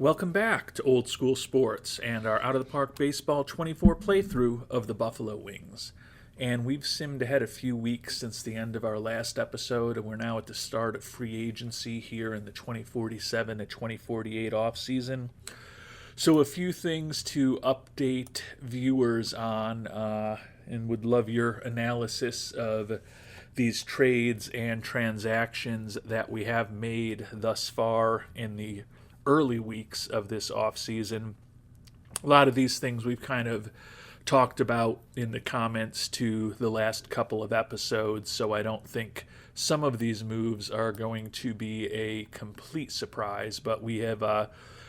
Welcome back to Old School Sports and our Out of the Park Baseball 24 playthrough of the Buffalo Wings. And we've simmed ahead a few weeks since the end of our last episode, and we're now at the start of free agency here in the 2047 to 2048 offseason. So a few things to update viewers on, and would love your analysis of these trades and transactions that we have made thus far in the early weeks of this offseason. A lot of these things we've kind of talked about in the comments to the last couple of episodes, so I don't think some of these moves are going to be a complete surprise, but we have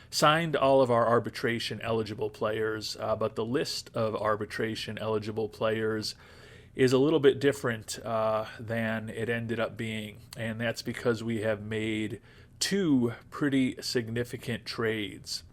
signed all of our arbitration eligible players, but the list of arbitration eligible players is a little bit different than it ended up being, and that's because we have made two pretty significant trades.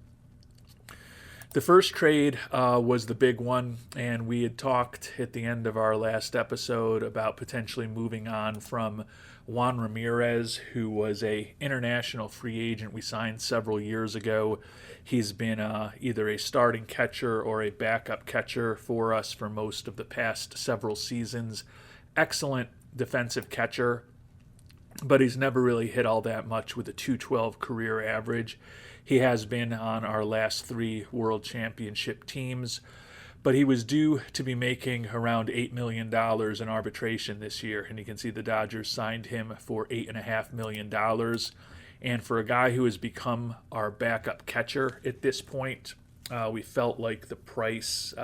The first trade was the big one, and we had talked at the end of our last episode about potentially moving on from Juan Ramirez, who was a international free agent we signed several years ago. He's been either a starting catcher or a backup catcher for us for most of the past several seasons. Excellent defensive catcher, but he's never really hit all that much with a .212 career average. He has been on our last three World Championship teams, but he was due to be making around $8 million in arbitration this year, and you can see the Dodgers signed him for $8.5 million. And for a guy who has become our backup catcher at this point, we felt like the price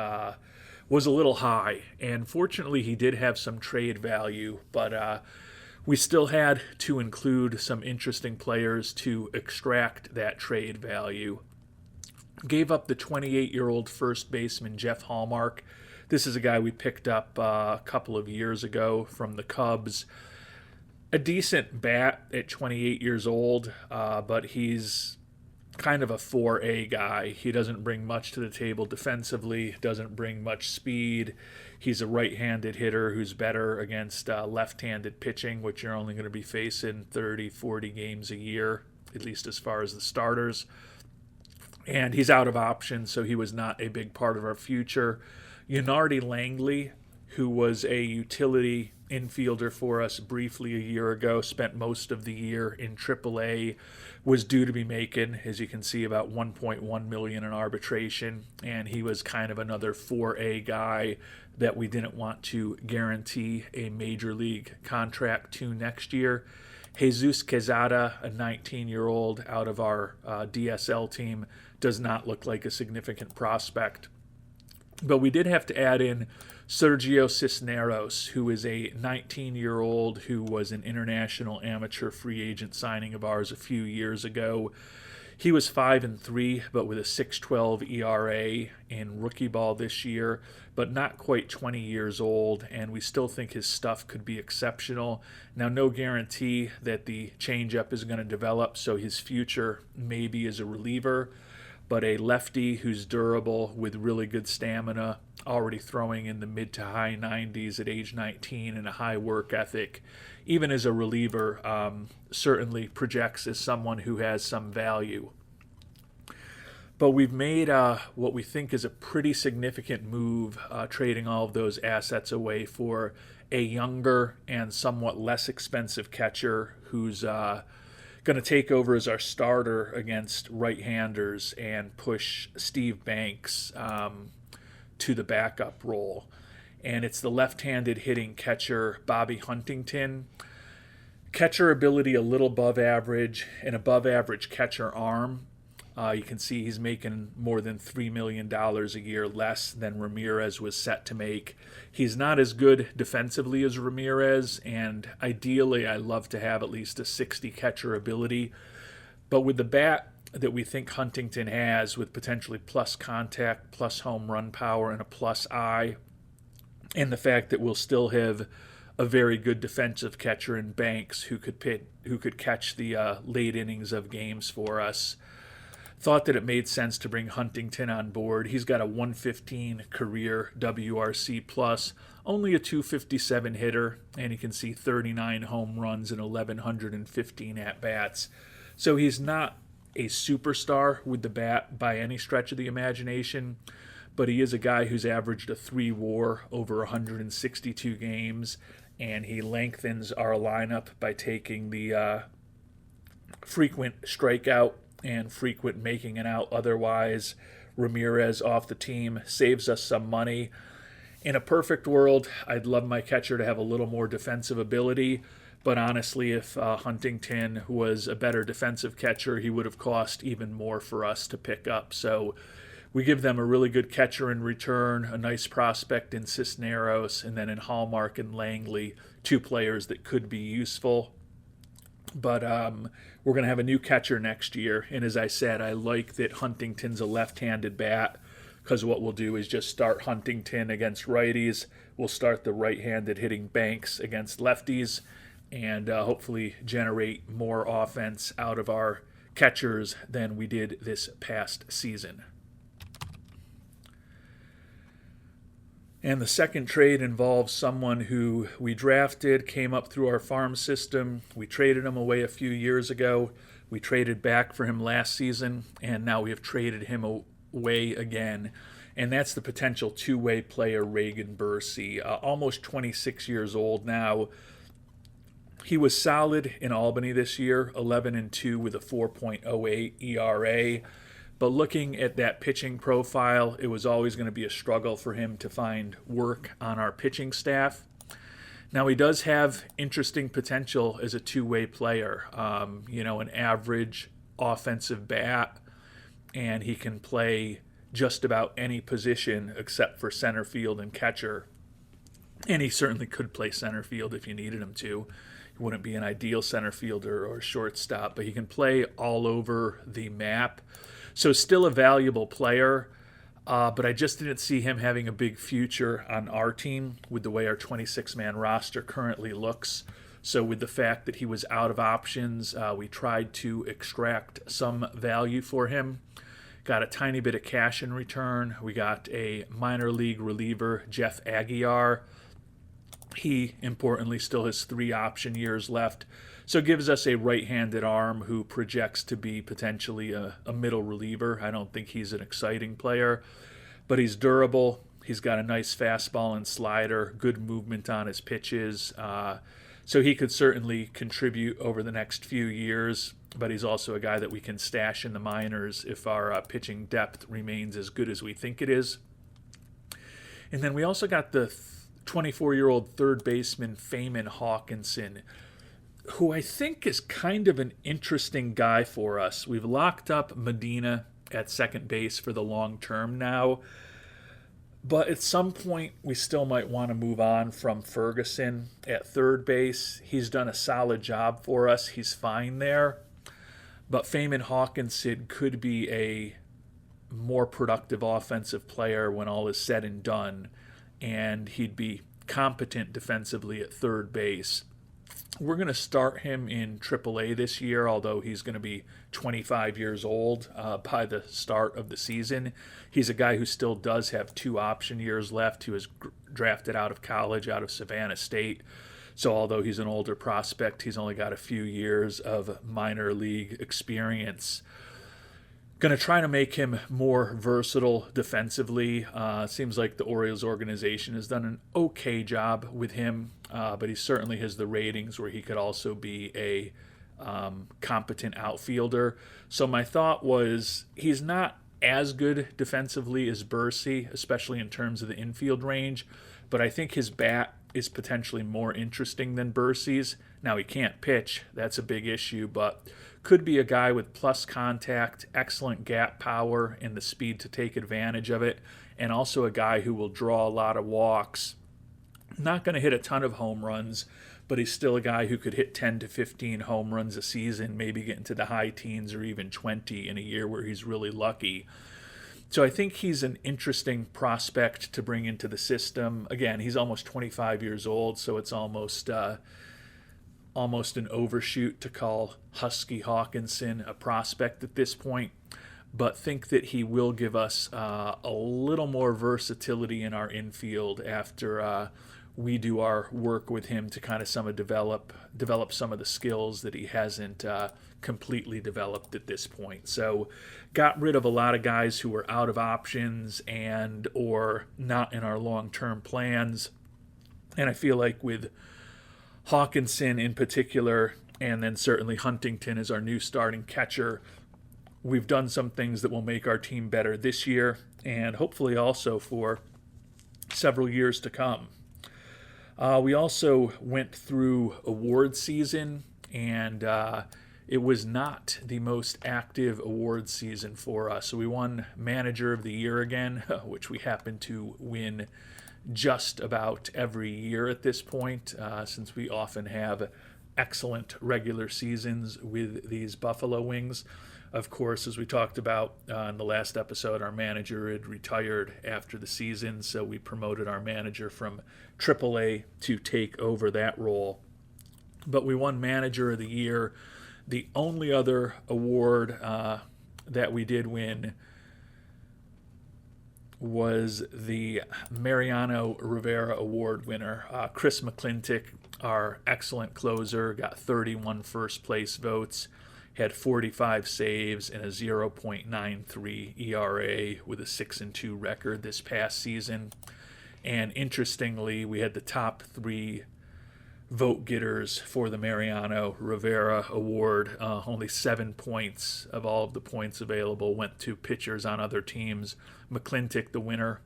was a little high. And fortunately, he did have some trade value, but we still had to include some interesting players to extract that trade value. Gave up the 28-year-old first baseman Jeff Hallmark. This is a guy we picked up a couple of years ago from the Cubs. A decent bat at 28 years old, but he's kind of a 4A guy. He doesn't bring much to the table defensively, doesn't bring much speed. He's a right-handed hitter who's better against left-handed pitching, which you're only going to be facing 30, 40 games a year, at least as far as the starters. And he's out of options, so he was not a big part of our future. Yannardi Langley, who was a utility infielder for us briefly a year ago, spent most of the year in AAA, was due to be making, as you can see, about $1.1 million in arbitration, and he was kind of another 4A guy that we didn't want to guarantee a major league contract to next year. Jesus Quezada, a 19-year-old out of our DSL team, does not look like a significant prospect. But we did have to add in Sergio Cisneros, who is a 19-year-old who was an international amateur free agent signing of ours a few years ago. He was 5-3, but with a 6.12 ERA in rookie ball this year, but not quite 20 years old, and we still think his stuff could be exceptional. Now, no guarantee that the changeup is going to develop, so his future maybe is a reliever, but a lefty who's durable with really good stamina, already throwing in the mid to high 90s at age 19 and a high work ethic, even as a reliever, certainly projects as someone who has some value. But we've made what we think is a pretty significant move, trading all of those assets away for a younger and somewhat less expensive catcher who's going to take over as our starter against right-handers and push Steve Banks to the backup role. And it's the left-handed hitting catcher Bobby Huntington. Catcher ability a little above average, an above average catcher arm. You can see he's making more than $3 million a year less than Ramirez was set to make. He's not as good defensively as Ramirez, and ideally I love to have at least a 60 catcher ability. But with the bat that we think Huntington has, with potentially plus contact, plus home run power, and a plus eye, and the fact that we'll still have a very good defensive catcher in Banks who could catch the late innings of games for us, thought that it made sense to bring Huntington on board. He's got a 115 career WRC plus, only a 257 hitter, and you can see 39 home runs and 1,115 at-bats. So he's not a superstar with the bat by any stretch of the imagination, but he is a guy who's averaged a 3 WAR over 162 games, and he lengthens our lineup by taking the frequent strikeout and frequent making it out otherwise Ramirez off the team. Saves us some money. In a perfect world, I'd love my catcher to have a little more defensive ability, but honestly, if Huntington was a better defensive catcher, he would have cost even more for us to pick up. So we give them a really good catcher in return, a nice prospect in Cisneros, and then in Hallmark and Langley, 2 players that could be useful. But we're going to have a new catcher next year, and as I said, I like that Huntington's a left-handed bat, because what we'll do is just start Huntington against righties. We'll start the right-handed hitting Banks against lefties, and hopefully generate more offense out of our catchers than we did this past season. And the second trade involves someone who we drafted, came up through our farm system. We traded him away a few years ago. We traded back for him last season, and now we have traded him away again. And that's the potential two-way player, Reagan Bursey, almost 26 years old now. He was solid in Albany this year, 11-2 with a 4.08 ERA. But looking at that pitching profile, it was always going to be a struggle for him to find work on our pitching staff. Now, he does have interesting potential as a two-way player, an average offensive bat, and he can play just about any position except for center field and catcher. And he certainly could play center field if you needed him to. He wouldn't be an ideal center fielder or shortstop, but he can play all over the map. So still a valuable player, but I just didn't see him having a big future on our team with the way our 26-man roster currently looks. So with the fact that he was out of options, we tried to extract some value for him. Got a tiny bit of cash in return. We got a minor league reliever, Jeff Aguiar. He, importantly, still has 3 option years left. So it gives us a right-handed arm who projects to be potentially a middle reliever. I don't think he's an exciting player, but he's durable. He's got a nice fastball and slider, good movement on his pitches. So he could certainly contribute over the next few years, but he's also a guy that we can stash in the minors if our pitching depth remains as good as we think it is. And then we also got the 24-year-old third baseman, Feynman Hawkinson, who I think is kind of an interesting guy for us. We've locked up Medina at second base for the long term now, but at some point we still might want to move on from Ferguson at third base. He's done a solid job for us. He's fine there, but Feynman Hawkinson could be a more productive offensive player when all is said and done, and he'd be competent defensively at third base. We're going to start him in AAA this year, although he's going to be 25 years old by the start of the season. He's a guy who still does have 2 option years left. He was drafted out of college, out of Savannah State. So although he's an older prospect, he's only got a few years of minor league experience. Going to try to make him more versatile defensively. Seems like the Orioles organization has done an okay job with him, but he certainly has the ratings where he could also be a competent outfielder. So my thought was he's not as good defensively as Bursey, especially in terms of the infield range, but I think his bat is potentially more interesting than Bursey's. Now, he can't pitch. That's a big issue, but could be a guy with plus contact, excellent gap power, and the speed to take advantage of it, and also a guy who will draw a lot of walks. Not going to hit a ton of home runs, but he's still a guy who could hit 10 to 15 home runs a season, maybe get into the high teens or even 20 in a year where he's really lucky. So I think he's an interesting prospect to bring into the system. Again, he's almost 25 years old, so it's almost an overshoot to call Husky Hawkinson a prospect at this point, but think that he will give us a little more versatility in our infield after we do our work with him to kind of develop some of the skills that he hasn't completely developed at this point. So got rid of a lot of guys who were out of options and or not in our long-term plans. And I feel like with Hawkinson in particular, and then certainly Huntington as our new starting catcher, we've done some things that will make our team better this year and hopefully also for several years to come. We also went through award season, and it was not the most active award season for us. So we won Manager of the Year again, which we happen to win just about every year at this point, since we often have excellent regular seasons with these Buffalo Wings. Of course, as we talked about in the last episode, our manager had retired after the season, so we promoted our manager from AAA to take over that role. But we won Manager of the Year. The only other award that we did win was the Mariano Rivera Award winner. Chris McClintock, our excellent closer, got 31 first-place votes, had 45 saves and a 0.93 ERA with a 6-2 record this past season. And interestingly, we had the top 3 vote getters for the Mariano Rivera Award. Only 7 points of all of the points available went to pitchers on other teams. McClintock, the winner.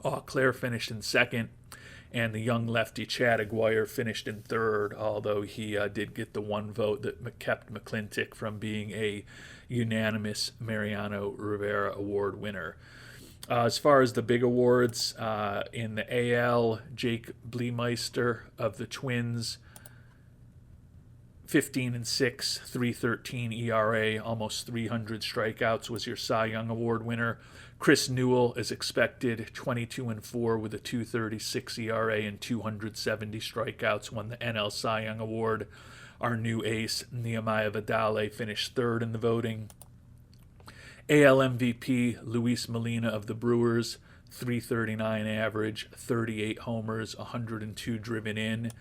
Eau Claire finished in second. And the young lefty Chad Aguirre finished in third, although he did get the 1 vote that kept McClintock from being a unanimous Mariano Rivera Award winner. As far as the big awards, in the AL, Jake Bleemeister of the Twins, 15-6, 3.13 ERA, almost 300 strikeouts, was your Cy Young Award winner. Chris Newell, as expected, 22-4 with a 2.36 ERA and 270 strikeouts, won the NL Cy Young Award. Our new ace, Nehemiah Vidale, finished third in the voting. AL MVP, Luis Molina of the Brewers, 339 average, 38 homers, 102 driven in.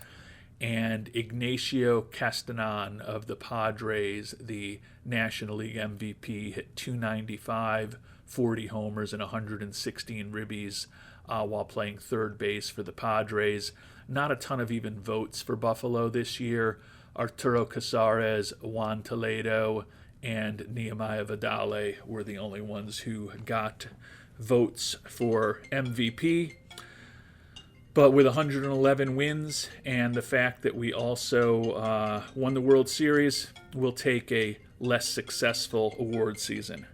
And Ignacio Castanon of the Padres, the National League MVP, hit 295, 40 homers, and 116 ribbies while playing third base for the Padres. Not a ton of even votes for Buffalo this year. Arturo Casares, Juan Toledo, and Nehemiah Vidale were the only ones who got votes for MVP. But with 111 wins and the fact that we also won the World Series, we'll take a less successful award season.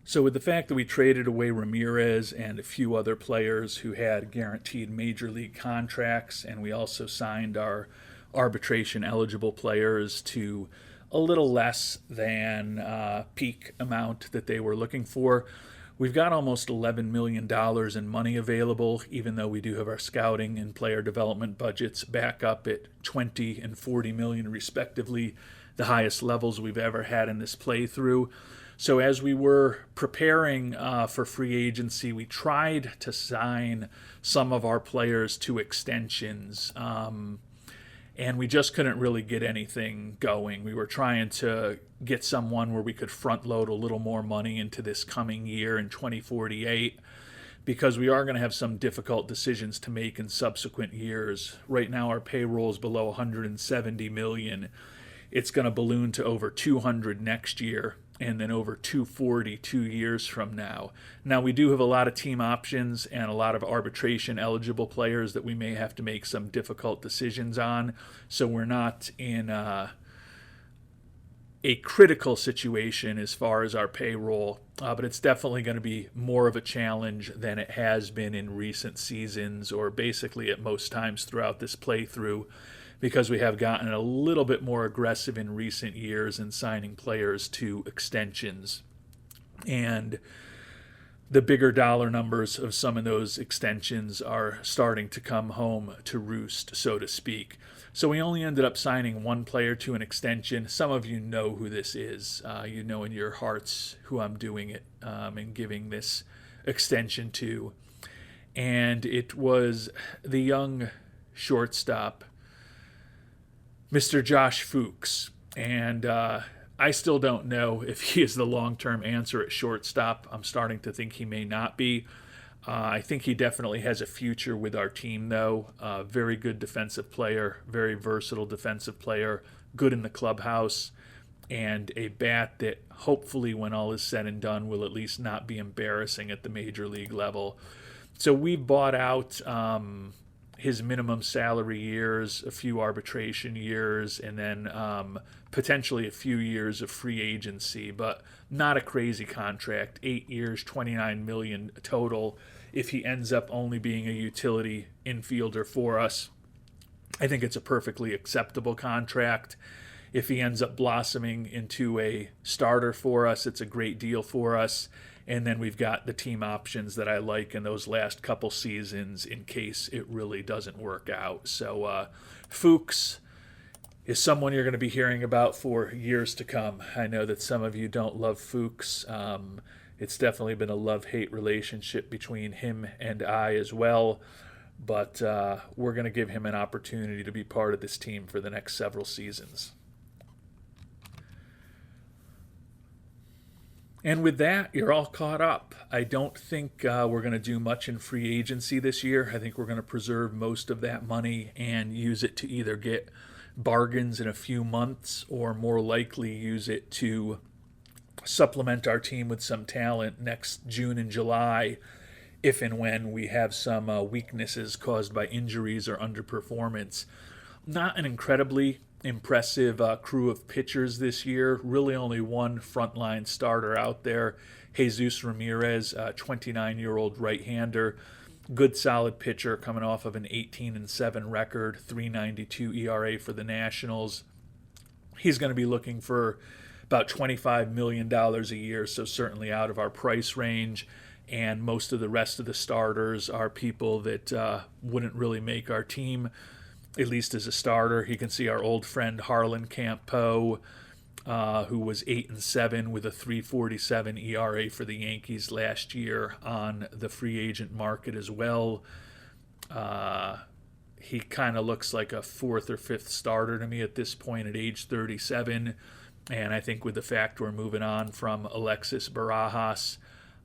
So with the fact that we traded away Ramirez and a few other players who had guaranteed major league contracts, and we also signed our arbitration-eligible players to a little less than peak amount that they were looking for, we've got almost $11 million in money available, even though we do have our scouting and player development budgets back up at $20 and $40 million respectively, the highest levels we've ever had in this playthrough. So as we were preparing for free agency, we tried to sign some of our players to extensions, and we just couldn't really get anything going. We were trying to get someone where we could front load a little more money into this coming year in 2048, because we are going to have some difficult decisions to make in subsequent years. Right now our payroll is below $170 million. It's going to balloon to over 200 next year, and then over 240 2 years from now. Now, we do have a lot of team options and a lot of arbitration-eligible players that we may have to make some difficult decisions on, so we're not in a critical situation as far as our payroll, but it's definitely going to be more of a challenge than it has been in recent seasons, or basically at most times throughout this playthrough, because we have gotten a little bit more aggressive in recent years in signing players to extensions. And the bigger dollar numbers of some of those extensions are starting to come home to roost, so to speak. So we only ended up signing one player to an extension. Some of you know who this is. You know in your hearts who I'm doing it and giving this extension to. and it was the young shortstop, Mr. Josh Fuchs. And I still don't know if he is the long-term answer at shortstop. I'm starting to think he may not be. I think he definitely has a future with our team, though. Very good defensive player, very versatile defensive player, good in the clubhouse, and a bat that hopefully, when all is said and done, will at least not be embarrassing at the major league level. So we bought out his minimum salary years, a few arbitration years, and then potentially a few years of free agency, but not a crazy contract. 8 years, $29 million total. If he ends up only being a utility infielder for us, I think it's a perfectly acceptable contract. If he ends up blossoming into a starter for us, it's a great deal for us. And then we've got the team options that I like in those last couple seasons in case it really doesn't work out. So Fuchs is someone you're going to be hearing about for years to come. I know that some of you don't love Fuchs. It's definitely been a love-hate relationship between him and I as well. But we're going to give him an opportunity to be part of this team for the next several seasons. And with that, you're all caught up. I don't think we're going to do much in free agency this year. I think we're going to preserve most of that money and use it to either get bargains in a few months or more likely use it to supplement our team with some talent next June and July if and when we have some weaknesses caused by injuries or underperformance. Not an incredibly impressive crew of pitchers this year. Really only one frontline starter out there, Jesus Ramirez, 29-year-old right-hander. Good solid pitcher coming off of an 18-7 record, 3.92 ERA for the Nationals. He's going to be looking for about $25 million a year, so certainly out of our price range. And most of the rest of the starters are people that wouldn't really make our team, at least as a starter. You can see our old friend Harlan Campeau, who was 8-7 with a 3.47 ERA for the Yankees last year on the free agent market as well. He kind of looks like a fourth or fifth starter to me at this point at age 37. And I think with the fact we're moving on from Alexis Barajas,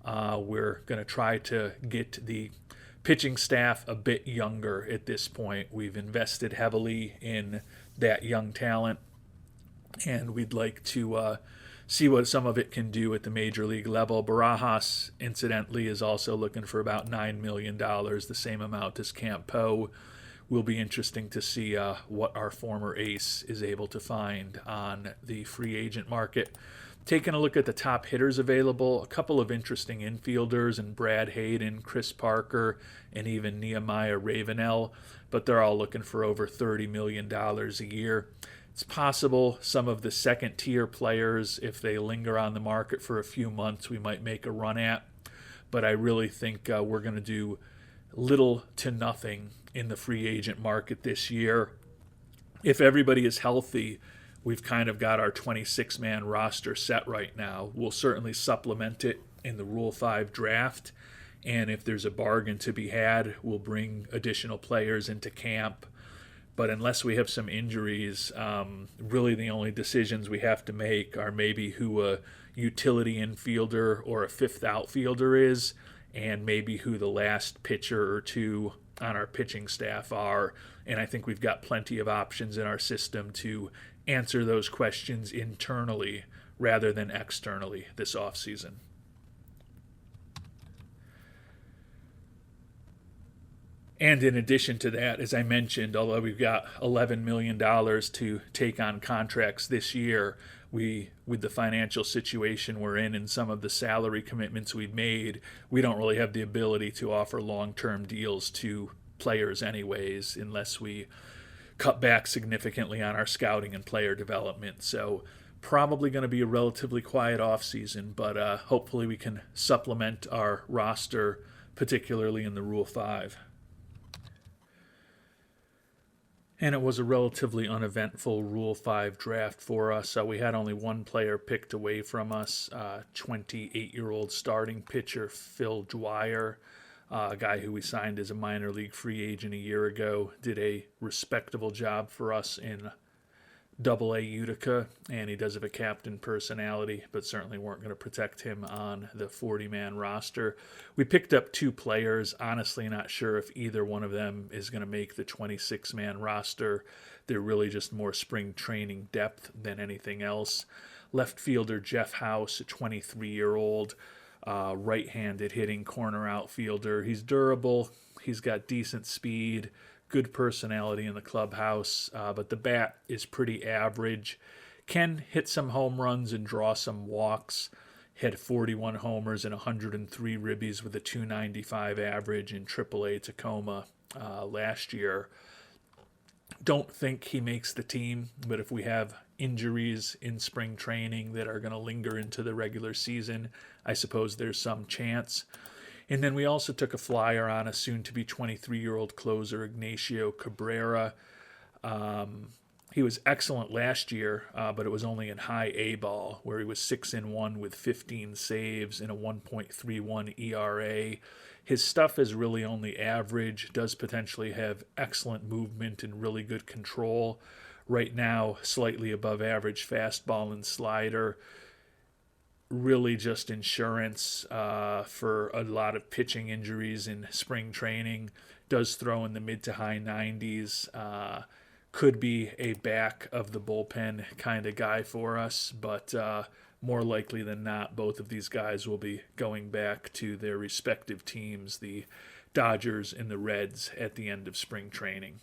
we're going to try to get the pitching staff a bit younger at this point. We've invested heavily in that young talent, and we'd like to see what some of it can do at the major league level. Barajas, incidentally, is also looking for about $9 million, the same amount as Campeau. Will be interesting to see what our former ace is able to find on the free agent market. Taking a look at the top hitters available, a couple of interesting infielders in Brad Hayden, Chris Parker, and even Nehemiah Ravenel, but they're all looking for over $30 million a year. It's possible some of the second-tier players, if they linger on the market for a few months, we might make a run at, but I really think we're going to do little to nothing in the free agent market this year. If everybody is healthy, we've kind of got our 26-man roster set right now. We'll certainly supplement it in the Rule 5 draft, and if there's a bargain to be had, we'll bring additional players into camp. But unless we have some injuries, really the only decisions we have to make are maybe who a utility infielder or a fifth outfielder is, and maybe who the last pitcher or two on our pitching staff are. And I think we've got plenty of options in our system to answer those questions internally rather than externally this offseason. And in addition to that, as I mentioned, although we've got $11 million to take on contracts this year, with the financial situation we're in and some of the salary commitments we've made, we don't really have the ability to offer long-term deals to players anyways, unless we cut back significantly on our scouting and player development. So probably going to be a relatively quiet offseason, but hopefully we can supplement our roster, particularly in the Rule 5. And it was a relatively uneventful Rule 5 draft for us. We had only one player picked away from us, 28-year-old starting pitcher Phil Dwyer. A guy who we signed as a minor league free agent a year ago, did a respectable job for us in Double A Utica, and he does have a captain personality, but certainly weren't going to protect him on the 40-man roster. We picked up 2 players, honestly not sure if either one of them is going to make the 26-man roster. They're really just more spring training depth than anything else. Left fielder Jeff House, a 23-year-old, right-handed hitting corner outfielder. He's durable, he's got decent speed, good personality in the clubhouse, but the bat is pretty average. Can hit some home runs and draw some walks. Hit 41 homers and 103 ribbies with a 295 average in AAA Tacoma last year. Don't think he makes the team, but if we have injuries in spring training that are going to linger into the regular season, I suppose there's some chance. And then we also took a flyer on a soon-to-be 23-year-old closer, Ignacio Cabrera. He was excellent last year, but it was only in high A ball, where he was 6-1 with 15 saves and a 1.31 ERA. His stuff is really only average, does potentially have excellent movement and really good control. Right now, slightly above average fastball and slider. Really just insurance for a lot of pitching injuries in spring training. Does throw in the mid to high 90s. Could be a back of the bullpen kind of guy for us, but more likely than not, both of these guys will be going back to their respective teams, the Dodgers and the Reds, at the end of spring training.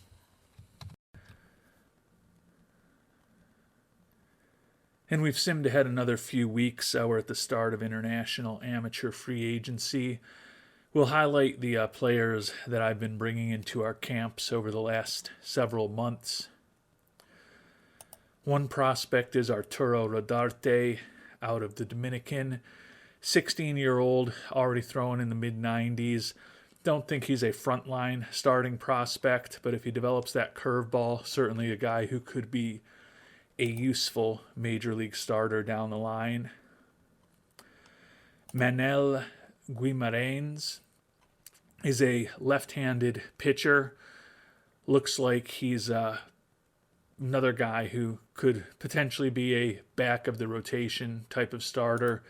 And we've simmed ahead another few weeks. We're at the start of international amateur free agency. We'll highlight the players that I've been bringing into our camps over the last several months. One prospect is Arturo Rodarte out of the Dominican. 16-year-old, already throwing in the mid-90s. Don't think he's a frontline starting prospect, but if he develops that curveball, certainly a guy who could be a useful major league starter down the line. Manel Guimarães is a left-handed pitcher. Looks like he's another guy who could potentially be a back of the rotation type of starter.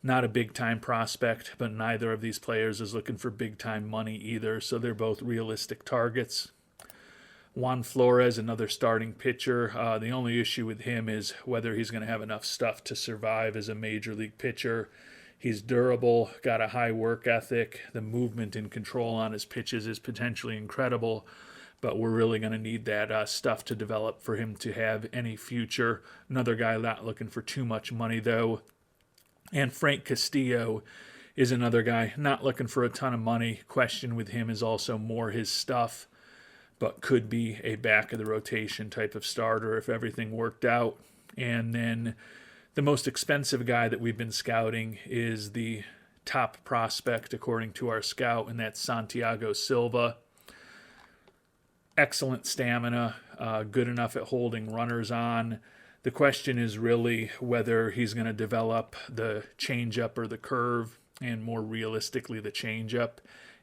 Not a big-time prospect, but neither of these players is looking for big-time money either, so they're both realistic targets. Juan Flores, another starting pitcher. The only issue with him is whether he's going to have enough stuff to survive as a major league pitcher. He's durable, got a high work ethic. The movement and control on his pitches is potentially incredible, but we're really going to need that stuff to develop for him to have any future. Another guy not looking for too much money, though. And Frank Castillo is another guy not looking for a ton of money. Question with him is also more his stuff, but could be a back of the rotation type of starter if everything worked out. And then the most expensive guy that we've been scouting is the top prospect according to our scout, and that's Santiago Silva. Excellent stamina, good enough at holding runners on. The question is really whether he's going to develop the changeup or the curve, and more realistically the changeup.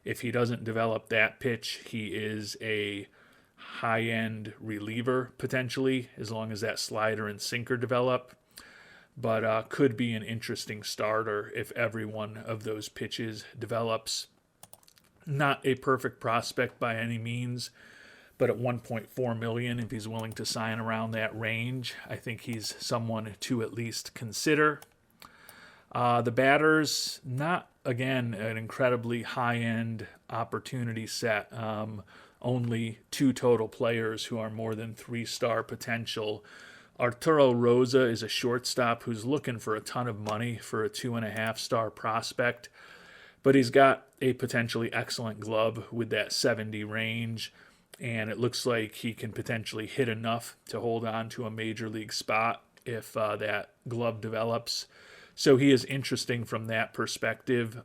If he doesn't develop that pitch, he is a high-end reliever, potentially, as long as that slider and sinker develop. But could be an interesting starter if every one of those pitches develops. Not a perfect prospect by any means, but at $1.4 million, if he's willing to sign around that range, I think he's someone to at least consider. The batters, not, again, an incredibly high-end opportunity set. Only 2 total players who are more than 3-star potential. Arturo Rosa is a shortstop who's looking for a ton of money for a 2.5-star prospect, but he's got a potentially excellent glove with that 70 range, and it looks like he can potentially hit enough to hold on to a major league spot if that glove develops. So he is interesting from that perspective,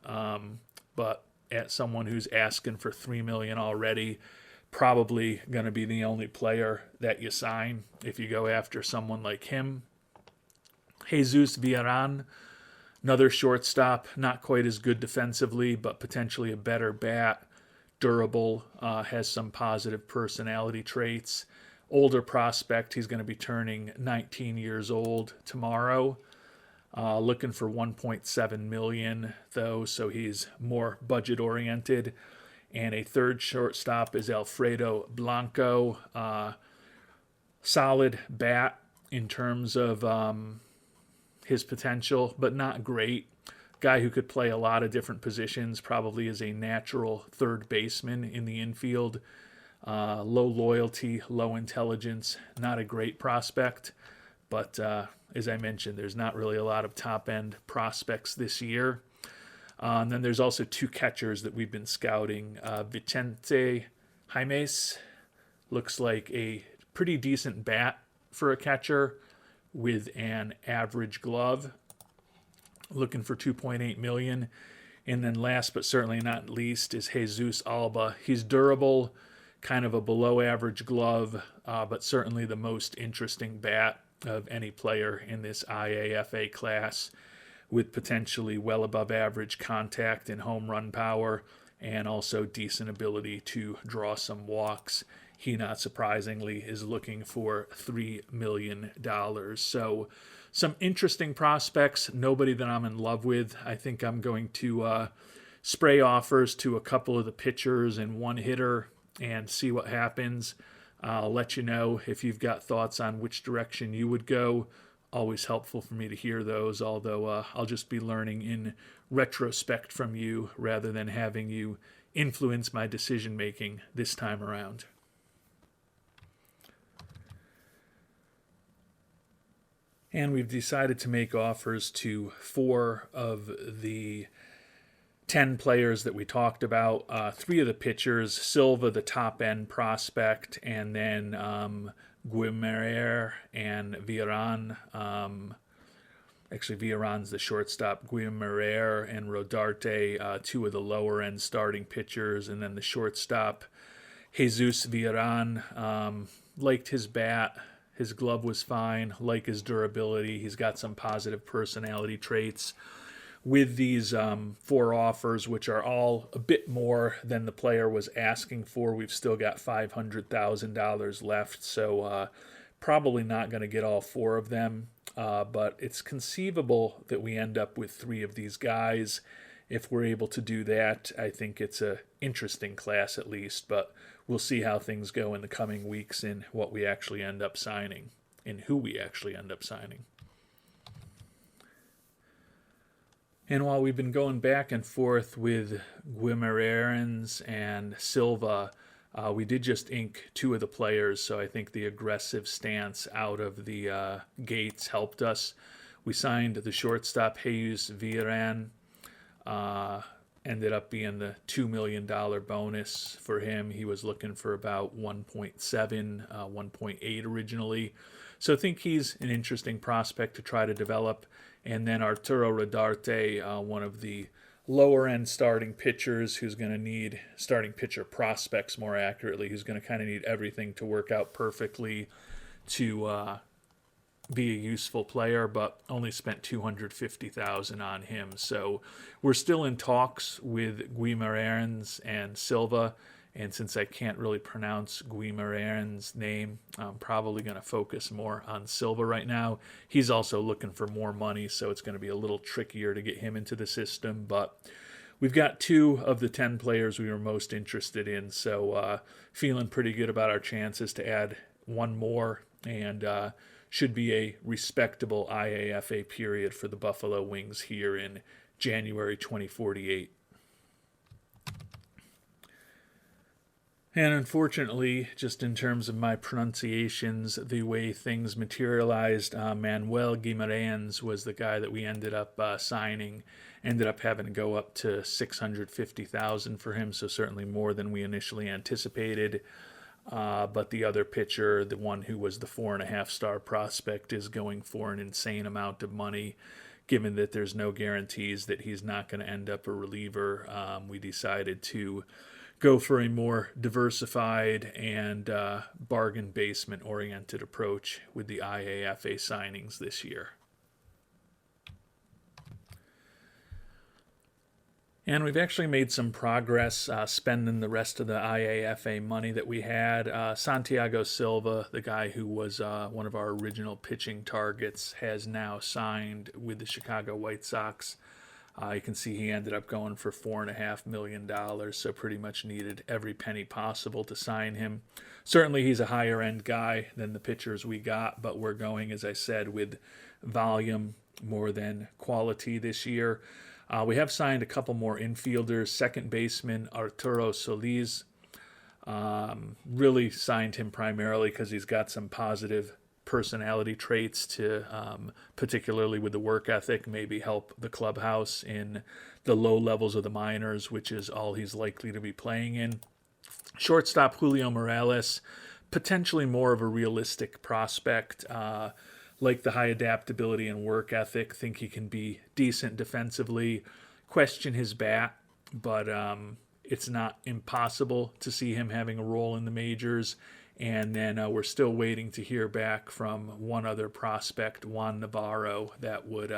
but at someone who's asking for $3 million already, probably going to be the only player that you sign if you go after someone like him. Jesus Villarán, Another shortstop, not quite as good defensively, but potentially a better bat. Durable, has some positive personality traits. Older prospect, he's going to be turning 19 years old tomorrow. Looking for 1.7 million though, so he's more budget oriented. And a third shortstop is Alfredo Blanco. Solid bat in terms of his potential, but not great. Guy who could play a lot of different positions, probably is a natural third baseman in the infield. Low loyalty, low intelligence, not a great prospect. But as I mentioned, there's not really a lot of top-end prospects this year. And then there's also two catchers that we've been scouting. Vicente Jaimes looks like a pretty decent bat for a catcher with an average glove. Looking for 2.8 million. And then last but certainly not least is Jesus Alba. He's durable, kind of a below average glove, but certainly the most interesting bat of any player in this IAFA class, with potentially well above average contact and home run power, and also decent ability to draw some walks. He, not surprisingly, is looking for $3 million. So some interesting prospects, nobody that I'm in love with. I think I'm going to spray offers to a couple of the pitchers and one hitter and see what happens. I'll let you know if you've got thoughts on which direction you would go. Always helpful for me to hear those, although I'll just be learning in retrospect from you rather than having you influence my decision making this time around. And we've decided to make offers to 4 of the 10 players that we talked about. 3 of the pitchers, Silva, the top-end prospect, and then Guimaraes and Villarán. Actually, Villarán's the shortstop. Guimaraes and Rodarte, 2 of the lower-end starting pitchers, and then the shortstop, Jesus Villarán. Liked his bat. His glove was fine. Like his durability. He's got some positive personality traits. With these 4 offers, which are all a bit more than the player was asking for, we've still got $500,000 left, so probably not going to get all 4 of them, but it's conceivable that we end up with 3 of these guys. If we're able to do that, I think it's an interesting class at least, but we'll see how things go in the coming weeks and what we actually end up signing and who we actually end up signing. And while we've been going back and forth with Guimaraes and Silva, we did just ink 2 of the players, so I think the aggressive stance out of the gates helped us. We signed the shortstop, Jesus Villarán. Ended up being the $2 million bonus for him. He was looking for about 1.7, 1.8 originally. So I think he's an interesting prospect to try to develop. And then Arturo Rodarte, one of the lower-end starting pitchers who's going to need starting pitcher prospects more accurately, who's going to kind of need everything to work out perfectly to be a useful player, but only spent $250,000 on him. So we're still in talks with Guimaraes and Silva, and since I can't really pronounce Guimaraes' name, I'm probably going to focus more on Silva right now. He's also looking for more money, so it's going to be a little trickier to get him into the system, but we've got 2 of the 10 players we were most interested in, so feeling pretty good about our chances to add 1 more, and should be a respectable IAFA period for the Buffalo Wings here in January 2048. And unfortunately, just in terms of my pronunciations, the way things materialized, Manuel Guimaraes was the guy that we ended up signing. Ended up having to go up to $650,000 for him, so certainly more than we initially anticipated. But the other pitcher, the one who was the 4.5-star prospect, is going for an insane amount of money. Given that there's no guarantees that he's not going to end up a reliever, we decided to go for a more diversified and bargain basement-oriented approach with the IAFA signings this year. And we've actually made some progress spending the rest of the IAFA money that we had. Santiago Silva, the guy who was one of our original pitching targets, has now signed with the Chicago White Sox. You can see he ended up going for $4.5 million, so pretty much needed every penny possible to sign him. Certainly, he's a higher end guy than the pitchers we got, but we're going, as I said, with volume more than quality this year. We have signed a couple more infielders. Second baseman Arturo Solis, really signed him primarily because he's got some positive personality traits to, particularly with the work ethic, maybe help the clubhouse in the low levels of the minors, which is all he's likely to be playing in. Shortstop Julio Morales, potentially more of a realistic prospect. Like the high adaptability and work ethic, think he can be decent defensively. Question his bat, but it's not impossible to see him having a role in the majors. And then we're still waiting to hear back from one other prospect, Juan Navarro, that would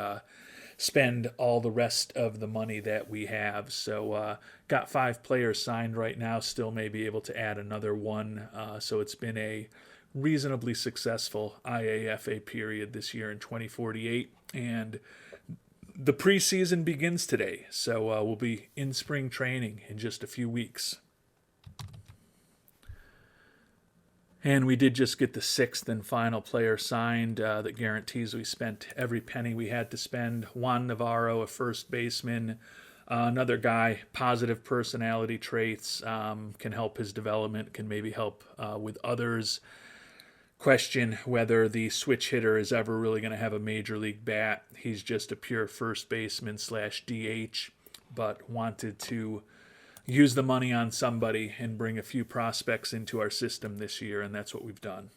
spend all the rest of the money that we have. So got 5 players signed right now, still may be able to add another one. So it's been a reasonably successful IAFA period this year in 2048, and the preseason begins today, so we'll be in spring training in just a few weeks. And we did just get the 6th and final player signed that guarantees we spent every penny we had to spend. Juan Navarro, a first baseman, another guy, positive personality traits, can help his development, can maybe help with others. Question whether the switch hitter is ever really going to have a major league bat. He's just a pure first baseman / DH, but wanted to use the money on somebody and bring a few prospects into our system this year, and that's what we've done.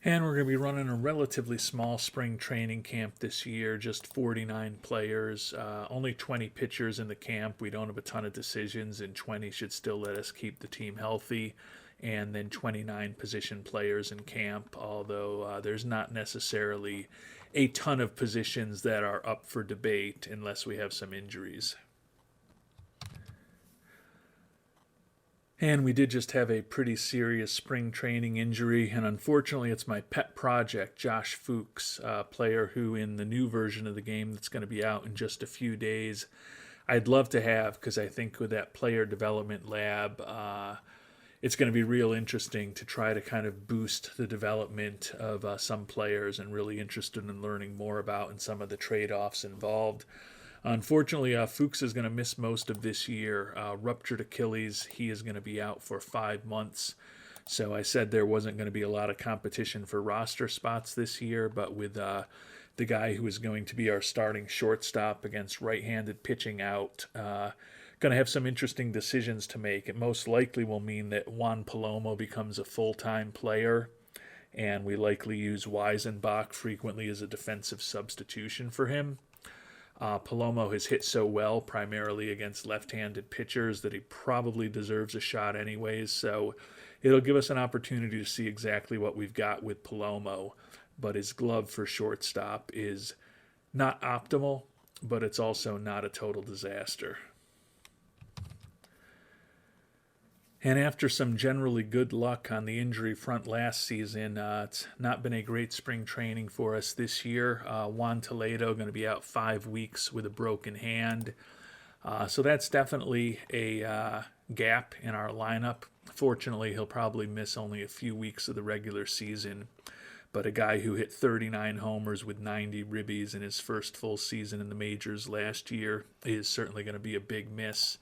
And we're going to be running a relatively small spring training camp this year, just 49 players, only 20 pitchers in the camp. We don't have a ton of decisions, and 20 should still let us keep the team healthy. And then 29 position players in camp, although there's not necessarily a ton of positions that are up for debate unless we have some injuries. And we did just have a pretty serious spring training injury, and unfortunately it's my pet project, Josh Fuchs, a player who in the new version of the game that's going to be out in just a few days, I'd love to have, because I think with that player development lab, it's going to be real interesting to try to kind of boost the development of some players, and really interested in learning more about and some of the trade-offs involved. Unfortunately, Fuchs is going to miss most of this year. Ruptured Achilles, he is going to be out for 5 months. So I said there wasn't going to be a lot of competition for roster spots this year, but with the guy who is going to be our starting shortstop against right-handed pitching out, going to have some interesting decisions to make. It most likely will mean that Juan Palomo becomes a full-time player, and we likely use Weisenbach frequently as a defensive substitution for him. Palomo has hit so well, primarily against left-handed pitchers, that he probably deserves a shot anyways, so it'll give us an opportunity to see exactly what we've got with Palomo, but his glove for shortstop is not optimal, but it's also not a total disaster. And after some generally good luck on the injury front last season, it's not been a great spring training for us this year. Juan Toledo going to be out 5 weeks with a broken hand. So that's definitely a gap in our lineup. Fortunately, he'll probably miss only a few weeks of the regular season. But a guy who hit 39 homers with 90 ribbies in his first full season in the majors last year is certainly going to be a big miss.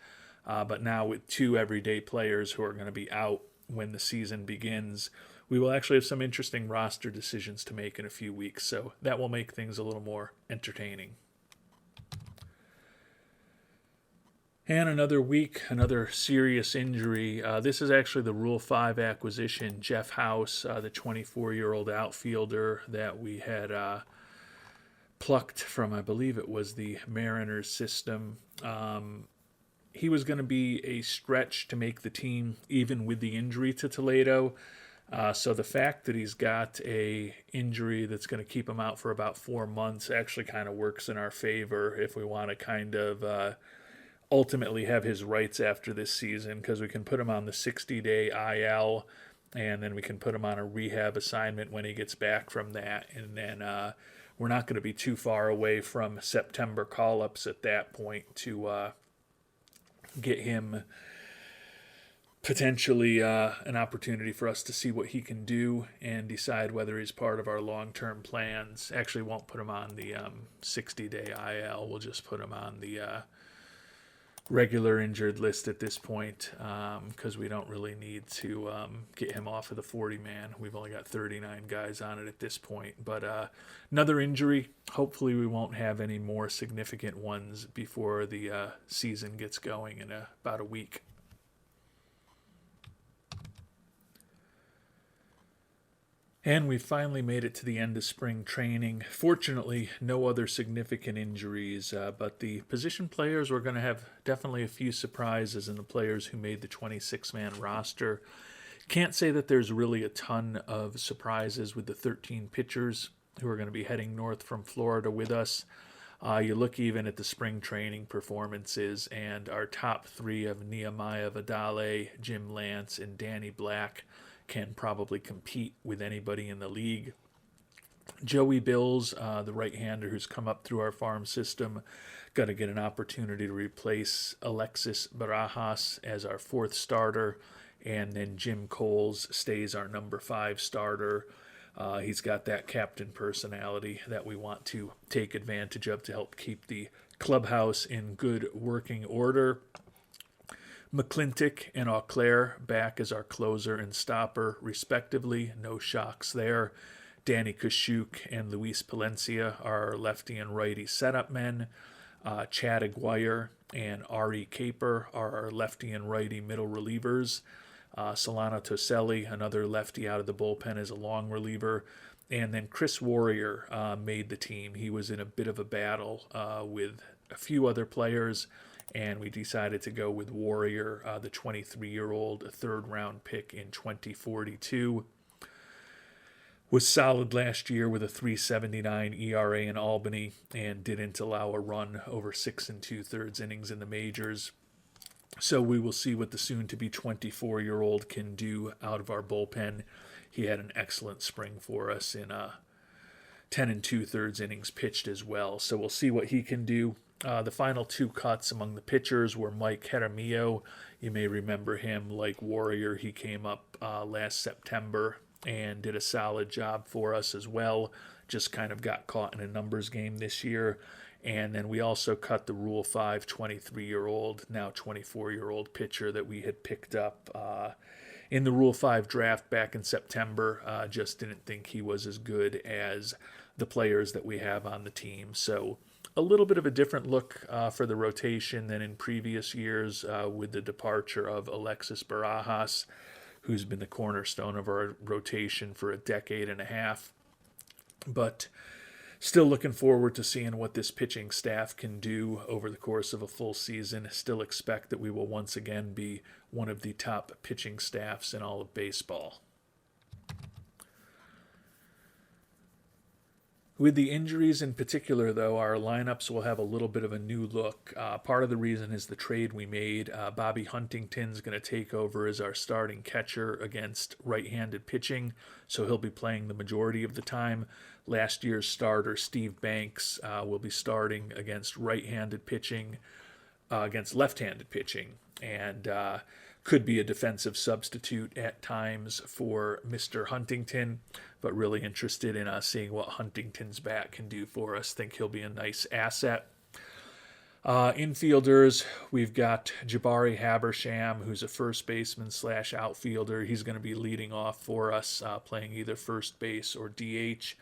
But now with 2 everyday players who are going to be out when the season begins, we will actually have some interesting roster decisions to make in a few weeks. So that will make things a little more entertaining. And another week, another serious injury. This is actually the Rule 5 acquisition, Jeff House, the 24-year-old outfielder that we had plucked from, I believe it was the Mariners system. He was going to be a stretch to make the team, even with the injury to Toledo. So the fact that he's got a injury that's going to keep him out for about 4 months actually kind of works in our favor if we want to kind of ultimately have his rights after this season, because we can put him on the 60-day IL, and then we can put him on a rehab assignment when he gets back from that. And then we're not going to be too far away from September call-ups at that point to get him potentially an opportunity for us to see what he can do and decide whether he's part of our long-term plans. Actually, won't put him on the 60-day IL. We'll just put him on the regular injured list at this point, because we don't really need to get him off of the 40-man. We've only got 39 guys on it at this point. But another injury. Hopefully we won't have any more significant ones before the season gets going in about a week. And we finally made it to the end of spring training. Fortunately, no other significant injuries, but the position players were going to have definitely a few surprises in the players who made the 26-man roster. Can't say that there's really a ton of surprises with the 13 pitchers who are going to be heading north from Florida with us. You look even at the spring training performances, and our top three of Nehemiah Vidale, Jim Lance, and Danny Black can probably compete with anybody in the league. Joey Bills, the right-hander who's come up through our farm system, got to get an opportunity to replace Alexis Barajas as our fourth starter, and then Jim Coles stays our number 5 starter. He's got that captain personality that we want to take advantage of to help keep the clubhouse in good working order. McClintock and Auclair back as our closer and stopper, respectively. No shocks there. Danny Kashuk and Luis Palencia are lefty and righty setup men. Chad Aguirre and Ari Caper are our lefty and righty middle relievers. Solano Toselli, another lefty out of the bullpen, as a long reliever. And then Chris Warrior made the team. He was in a bit of a battle with a few other players, and we decided to go with Warrior, the 23-year-old third-round pick in 2042. Was solid last year with a 3.79 ERA in Albany and didn't allow a run over 6 2/3 innings in the majors. So we will see what the soon-to-be 24-year-old can do out of our bullpen. He had an excellent spring for us in 10 2/3 innings pitched as well. So we'll see what he can do. The final 2 cuts among the pitchers were Mike Jaramillo. You may remember him like Warrior. He came up last September and did a solid job for us as well. Just kind of got caught in a numbers game this year. And then we also cut the Rule 5 23-year-old, now 24-year-old pitcher that we had picked up in the Rule 5 draft back in September. Just didn't think he was as good as the players that we have on the team. So a little bit of a different look for the rotation than in previous years with the departure of Alexis Barajas, who's been the cornerstone of our rotation for a decade and a half. But still looking forward to seeing what this pitching staff can do over the course of a full season. Still expect that we will once again be one of the top pitching staffs in all of baseball. With the injuries in particular, though, our lineups will have a little bit of a new look. Part of the reason is the trade we made. Bobby Huntington's going to take over as our starting catcher against right-handed pitching, so he'll be playing the majority of the time. Last year's starter, Steve Banks, will be starting against right-handed pitching, against left-handed pitching, and could be a defensive substitute at times for Mr. Huntington, but really interested in seeing what Huntington's bat can do for us. Think he'll be a nice asset. Infielders, we've got Jabari Habersham, who's a first baseman / outfielder. He's going to be leading off for us, playing either first base or DH.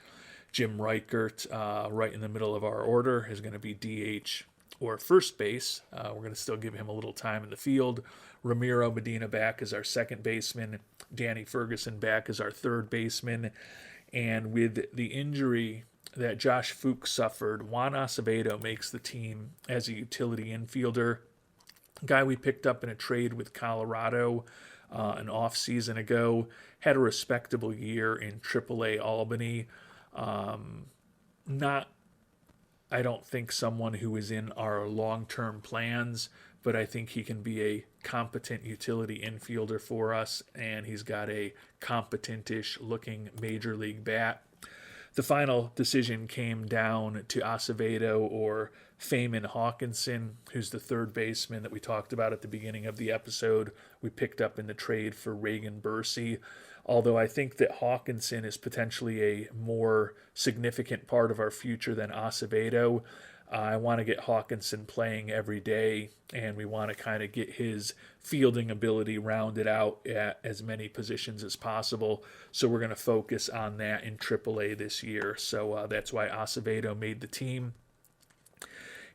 Jim Reichert, right in the middle of our order, is going to be DH or first base. We're going to still give him a little time in the field. Ramiro Medina back as our second baseman. Danny Ferguson back as our third baseman. And with the injury that Josh Fuchs suffered, Juan Acevedo makes the team as a utility infielder. Guy we picked up in a trade with Colorado an off-season ago. Had a respectable year in AAA Albany. Not, I don't think someone who is in our long-term plans, but I think he can be a competent utility infielder for us, and he's got a competent-ish looking major league bat. The final decision came down to Acevedo or Feynman Hawkinson, who's the third baseman that we talked about at the beginning of the episode. We picked up in the trade for Reagan Bursey. Although I think that Hawkinson is potentially a more significant part of our future than Acevedo, I want to get Hawkinson playing every day, and we want to kind of get his fielding ability rounded out at as many positions as possible. So we're going to focus on that in AAA this year. So that's why Acevedo made the team.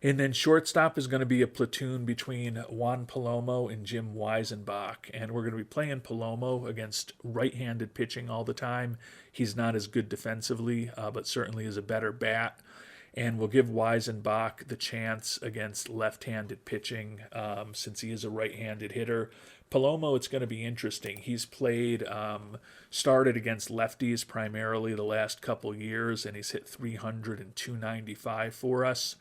And then shortstop is going to be a platoon between Juan Palomo and Jim Weisenbach. And we're going to be playing Palomo against right-handed pitching all the time. He's not as good defensively, but certainly is a better bat. And we'll give Weisenbach the chance against left-handed pitching since he is a right-handed hitter. Palomo, it's going to be interesting. He's started against lefties primarily the last couple years, and he's hit 300 and 295 for us.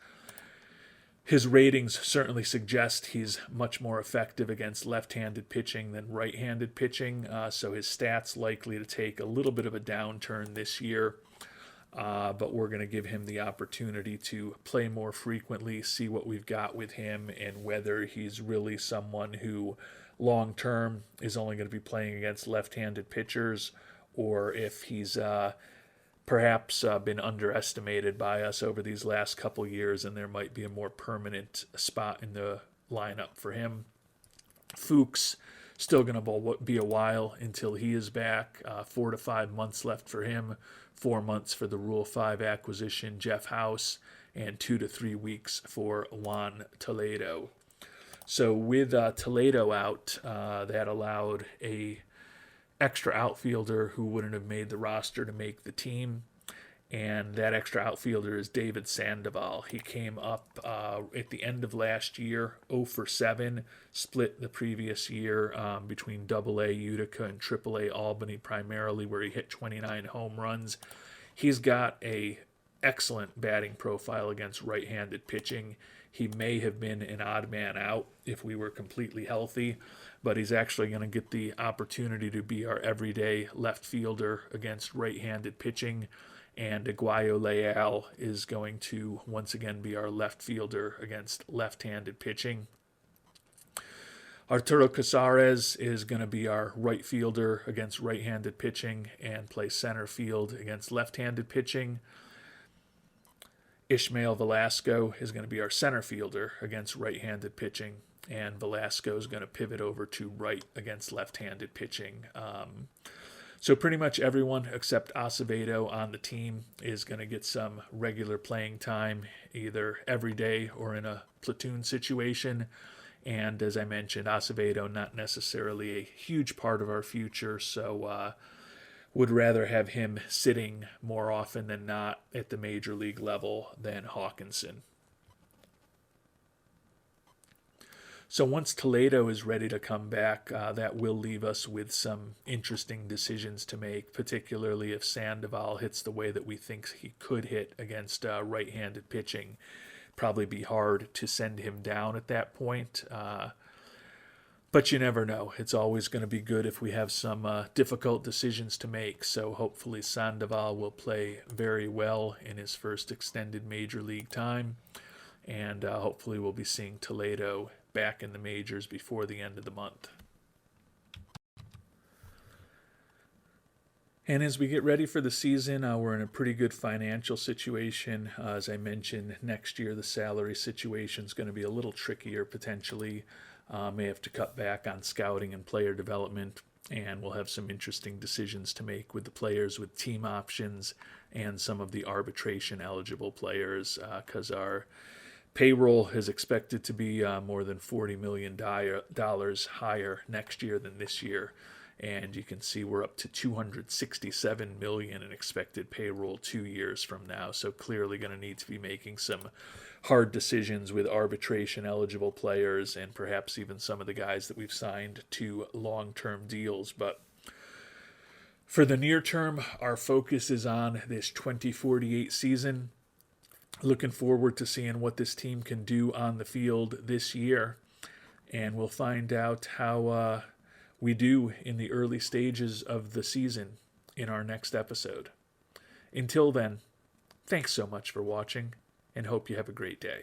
His ratings certainly suggest he's much more effective against left-handed pitching than right-handed pitching, so his stats likely to take a little bit of a downturn this year. But we're going to give him the opportunity to play more frequently, see what we've got with him, and whether he's really someone who long-term is only going to be playing against left-handed pitchers, or if he's perhaps been underestimated by us over these last couple years, and there might be a more permanent spot in the lineup for him. Fuchs, still going to be a while until he is back. 4 to 5 months left for him. 4 months for the Rule 5 acquisition, Jeff House, and 2 to 3 weeks for Juan Toledo. So with Toledo out, that allowed a extra outfielder who wouldn't have made the roster to make the team. And that extra outfielder is David Sandoval. He came up at the end of last year, 0 for 7, split the previous year between AA Utica and AAA Albany primarily, where he hit 29 home runs. He's got a excellent batting profile against right-handed pitching. He may have been an odd man out if we were completely healthy, but he's actually going to get the opportunity to be our everyday left fielder against right-handed pitching. And Aguayo Leal is going to once again be our left fielder against left-handed pitching. Arturo Casares is going to be our right fielder against right-handed pitching and play center field against left-handed pitching. Ishmael Velasco is going to be our center fielder against right-handed pitching, and Velasco is going to pivot over to right against left-handed pitching. So pretty much everyone except Acevedo on the team is going to get some regular playing time, either every day or in a platoon situation. And as I mentioned, Acevedo not necessarily a huge part of our future, so would rather have him sitting more often than not at the major league level than Hawkinson. So once Toledo is ready to come back, that will leave us with some interesting decisions to make, particularly if Sandoval hits the way that we think he could hit against right-handed pitching. Probably be hard to send him down at that point. But you never know. It's always going to be good if we have some difficult decisions to make. So hopefully Sandoval will play very well in his first extended major league time. And hopefully we'll be seeing Toledo back in the majors before the end of the month. And as we get ready for the season, we're in a pretty good financial situation. As I mentioned, next year the salary situation is going to be a little trickier potentially. May have to cut back on scouting and player development, and we'll have some interesting decisions to make with the players with team options and some of the arbitration eligible players because our payroll is expected to be more than $40 million higher next year than this year. And you can see we're up to $267 million in expected payroll 2 years from now. So clearly going to need to be making some hard decisions with arbitration eligible players and perhaps even some of the guys that we've signed to long-term deals. But for the near term, our focus is on this 2048 season. Looking forward to seeing what this team can do on the field this year. And we'll find out how we do in the early stages of the season in our next episode. Until then, thanks so much for watching, and hope you have a great day.